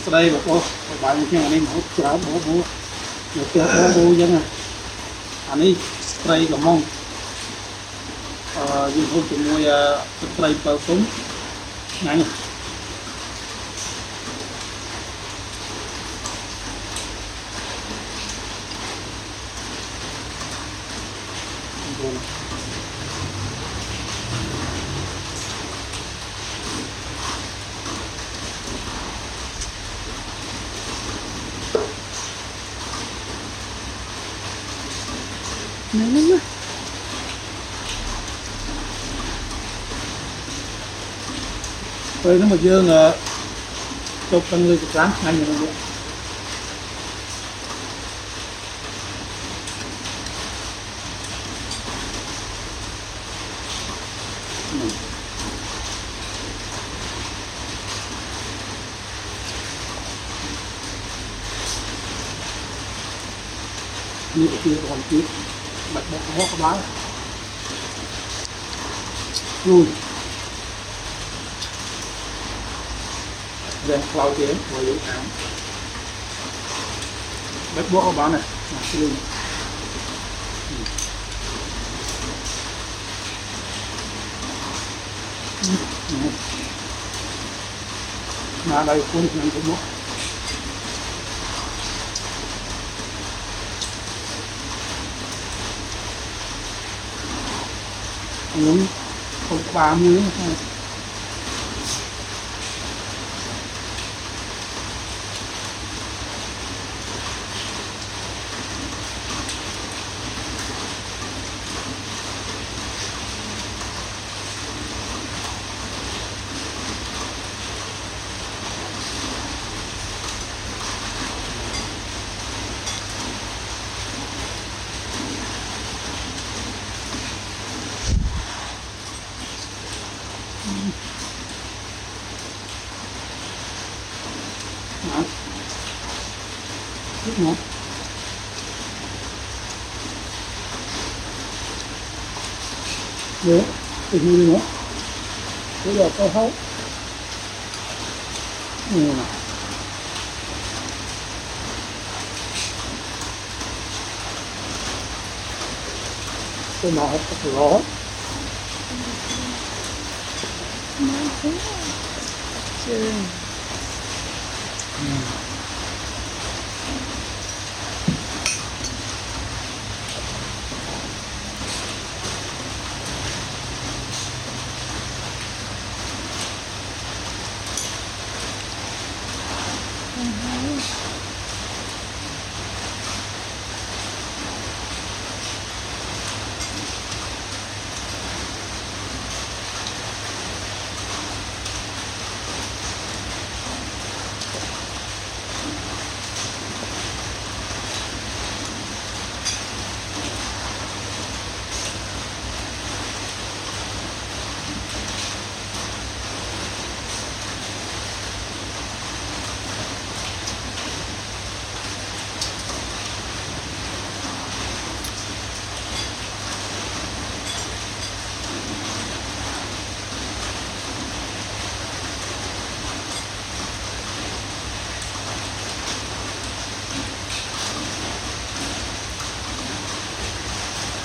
Sau đây một bạn như anh em hỗ trợ bố một cái bố dân anh ấy spray của mông dùng thôi chỉ mua spray vào súng ngay này Nè. rồi nó mà dương chụp tăng lên cái ngay như vậy như cái kia còn tiếp bật bật hót cái báo lui về cloud tiếng rồi yếu áo bật bó cái báo này lui mà đây cuốn năng cũng bó muốn không 30 thôi. Đó. Tiếp nữa. Nữa, thì như nữa. Bây giờ tôi thấy. Nè. Tôi mở cái lỗ. Chưa.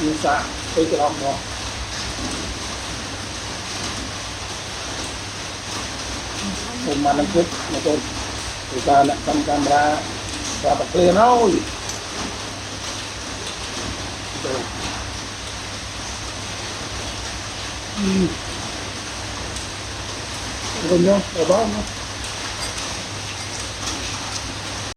Như sao tôi cái lòng đó hôm mà năm phút mà tôi người ta lại cầm camera và bật lên thôi rồi nhá, rồi đó nhá.